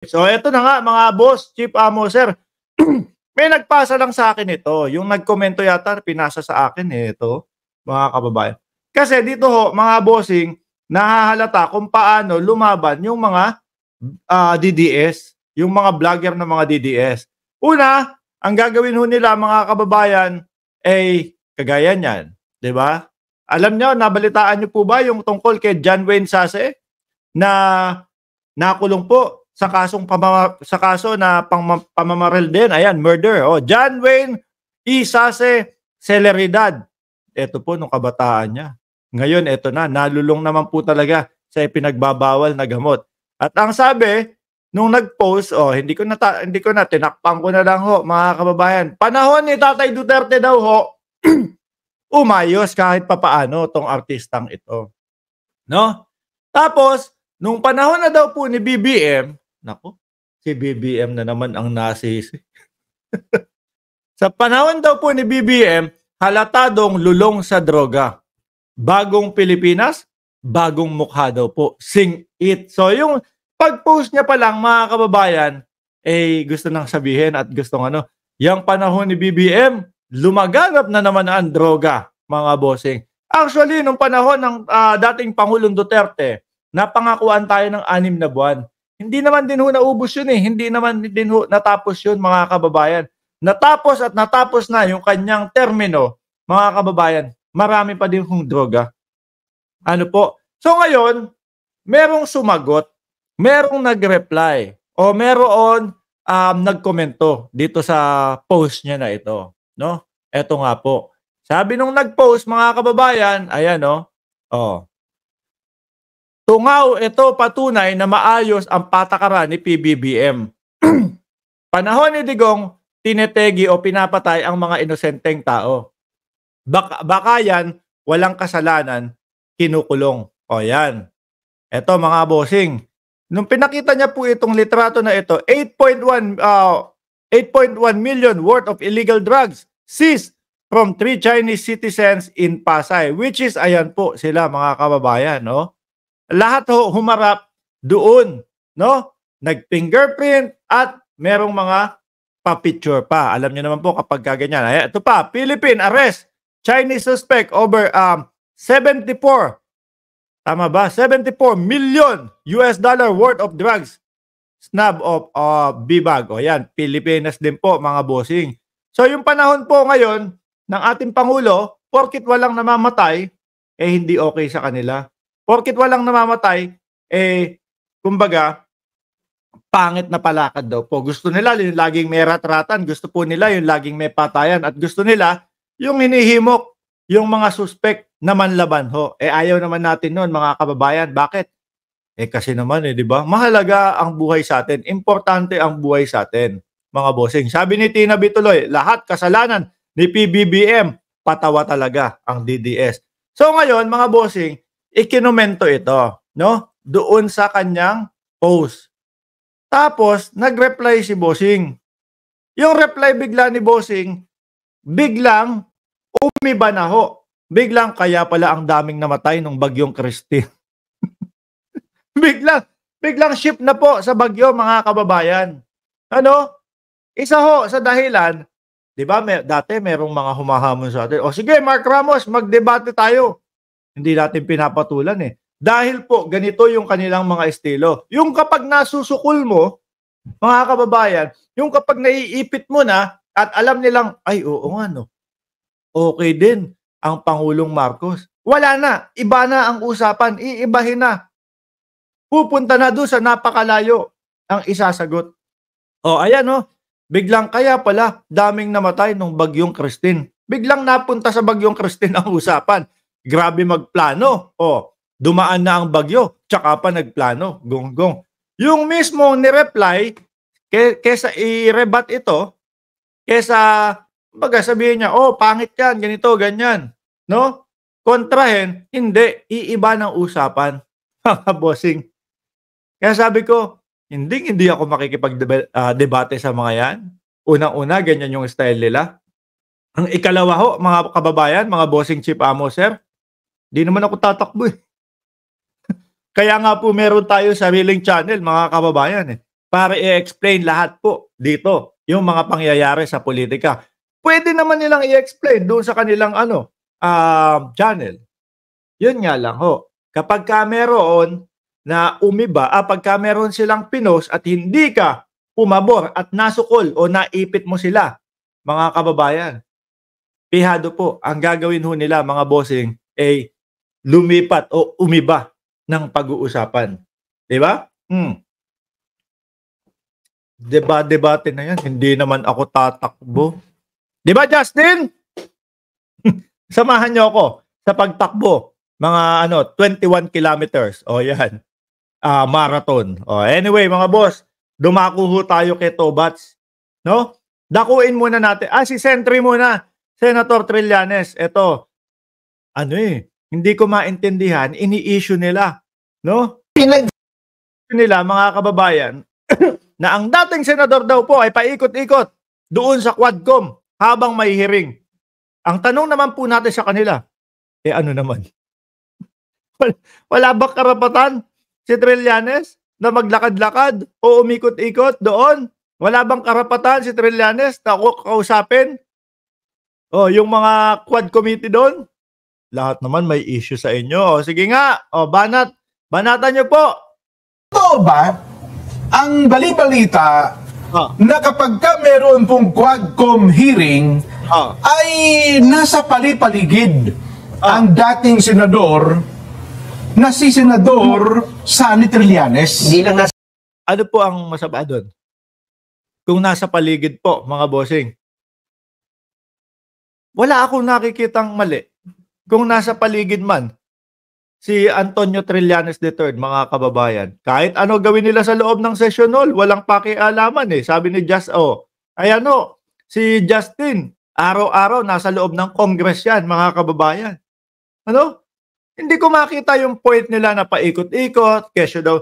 So eto na nga mga boss, chief amo, sir. May nagpasa lang sa akin ito, yung nagkomento yata pinasa sa akin eh, ito, mga kababayan. Kasi dito ho, mga bossing, nahahalata kung paano lumaban yung mga DDS, yung mga vlogger ng mga DDS. Una, ang gagawin ho nila mga kababayan ay kagaya niyan, 'di ba? Alam niyo, nabalitaan niyo po ba yung tungkol kay John Wayne Sase na nakulong po sa sa kaso na pamamaril din, ayan, murder. Oh, John Wayne Sase Celeridad. Ito po nung kabataan niya. Ngayon ito na, nalulong naman po talaga sa ipinagbabawal na gamot. At ang sabi nung nag-post, oh, hindi ko na tinakpan ko na lang ho, mga kababayan. Panahon ni Tatay Duterte daw ho, umayos kahit papaano tong artistang ito. No? Tapos, nung panahon na daw po ni BBM, nako, si BBM na naman ang nasisi. Sa panahon daw po ni BBM, halatadong lulong sa droga. Bagong Pilipinas, bagong mukha daw po. Sing it. So yung pag-post niya pa lang mga kababayan, eh gusto nang sabihin at gustong yung panahon ni BBM, lumaganap na naman ang droga, mga bossing. Actually, nung panahon ng dating Pangulong Duterte, napangakuan tayo ng 6 na buwan. Hindi naman din ho naubos yun eh. Hindi naman din ho natapos yun, mga kababayan. Natapos at natapos na yung kanyang termino, mga kababayan, marami pa din hong droga. Ano po? So ngayon, merong sumagot, merong nag-reply, o meron nagkomento dito sa post niya na ito. No? Ito nga po. Sabi nung nag-post, mga kababayan, ayan oh. Tungaw ito patunay na maayos ang patakaran ni PBBM. Panahon ni Digong, tinetegi o pinapatay ang mga inosenteng tao. Baka yan, walang kasalanan, kinukulong. O yan. Ito mga bossing. Nung pinakita niya po itong litrato na ito, 8.1 million worth of illegal drugs seized from 3 Chinese citizens in Pasay, which is, ayan po sila mga kababayan, no? Lahat humarap doon, no? Nag-fingerprint at merong mga pa-picture pa. Alam niyo naman po kapag ganyan. Ay, ito pa, Philippine arrest Chinese suspect over 74. Tama ba? 74 million US dollar worth of drugs. Snab of B-bag. O yan, Pilipinas din po mga bossing. So yung panahon po ngayon ng ating Pangulo, porkit walang namamatay, eh hindi okay sa kanila. Porkit walang namamatay, eh, kumbaga, pangit na palakad daw po. Gusto nila yung laging may rat-ratan, gusto po nila yung laging may patayan, at gusto nila yung hinihimok yung mga suspect na manlaban ho. Eh ayaw naman natin noon mga kababayan. Bakit? Eh kasi naman di ba? Mahalaga ang buhay sa atin. Importante ang buhay sa atin, mga bossing. Sabi ni Tina Bituloy, lahat kasalanan ni PBBM, patawa talaga ang DDS. So ngayon, mga bossing, ikinomento ito, no? Doon sa kanyang post. Tapos, nag-reply si bossing. Yung reply bigla ni bossing, biglang umiba na ho. Biglang kaya pala ang daming namatay nung bagyong Christine. biglang ship na po sa bagyo, mga kababayan. Ano? Isa ho sa dahilan, di ba, dati merong mga humahamon sa atin. O sige, Mark Ramos, magdebate tayo. Hindi natin pinapatulan eh. Dahil po, ganito yung kanilang mga estilo. Yung kapag nasusukol mo, mga kababayan, yung kapag naiipit mo na at alam nilang, ay oo nga no, okay din ang Pangulong Marcos. Wala na, iba na ang usapan, iibahin na. Pupunta na doon sa napakalayo ang isasagot. O ayan biglang kaya pala daming namatay nung bagyong Christine. Biglang napunta sa bagyong Christine ang usapan. Grabe magplano. O, dumaan na ang bagyo, tsaka pa nagplano. Gonggong. Yung mismo ni-reply, kesa i-rebat ito, kesa baga sabihin niya, oh, pangit yan, ganito, ganyan. No? Kontrahin, hindi, iiba ng usapan. Mga bossing. Kaya sabi ko, hindi ako makikipag-debate sa mga yan. Unang-una, ganyan yung style nila. Ang ikalawa ho, mga kababayan, mga bossing chief amo, sir, di naman ako tatakbo eh. Kaya nga po meron tayo sariling channel, mga kababayan eh. para i-explain lahat po dito yung mga pangyayari sa politika. Pwede naman nilang i-explain doon sa kanilang channel. Yun nga lang ho. Kapag ka meron na umiba, pagka meron silang pinost at hindi ka pumabor at nasukol o naipit mo sila, mga kababayan, pihado po, ang gagawin ho nila mga bossing ay lumipat o umiba ng pag-uusapan. Diba? Debate na yan. Hindi naman ako tatakbo. Diba, Justin? Samahan niyo ako sa pagtakbo. Mga 21 kilometers. O yan. Marathon. O, anyway, mga boss, dumako ho tayo kay Tobats. No? Dakuin muna natin. Si Sentry muna. Senator Trillanes. Ito. Hindi ko maintindihan. Ini-issue nila. No? Nila, mga kababayan, na ang dating senador daw po ay paikot-ikot doon sa Quadcom habang may hearing. Ang tanong naman po natin sa kanila, ano naman? Wala ba karapatan si Trillanes na maglakad-lakad o umikot-ikot doon? Wala bang karapatan si Trillanes na kausapin? Yung mga quad committee doon? Lahat naman may issue sa inyo. Sige nga, banatan nyo po. Totoo ba ang bali-balita na kapag ka meron pong Quadcom hearing ay nasa pali-paligid ang dating senador na si Senador Sonny Trillanes? Hindi lang nasa... Ano po ang masama doon? Kung nasa paligid po, mga bossing. Wala akong nakikitang mali. Kung nasa paligid man, si Antonio Trillanes III, mga kababayan, kahit ano gawin nila sa loob ng session hall, walang pakialaman eh. Sabi ni si Justin, araw-araw nasa loob ng Congress yan, mga kababayan. Hindi ko makita yung point nila na paikot-ikot, kesyo daw,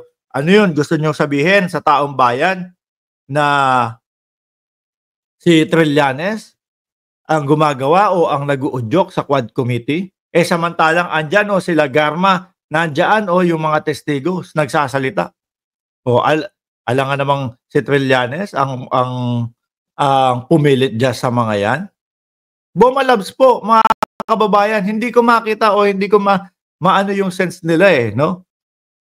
gusto nyo sabihin sa taong bayan na si Trillanes ang gumagawa o ang nag-uudyok sa Quad Committee? Samantalang andyan sila Garma, nandyan yung mga testigos nagsasalita. Alangan namang si Trillanes ang pumilit dyan sa mga yan. Bumalabs po, mga kababayan, hindi ko makita o hindi ko maano yung sense nila no?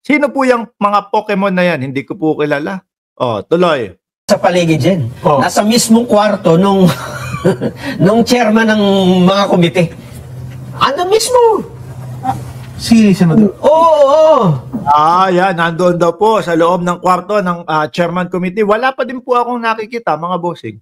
Sino po yung mga Pokemon na yan? Hindi ko po kilala. Tuloy. Sa paligid dyan. Nasa mismong kwarto nung chairman ng mga komite. Ano mismo? Si Senador? Oo. Yan. Nandoon daw po sa loob ng kwarto ng chairman committee. Wala pa din po akong nakikita, mga bossing.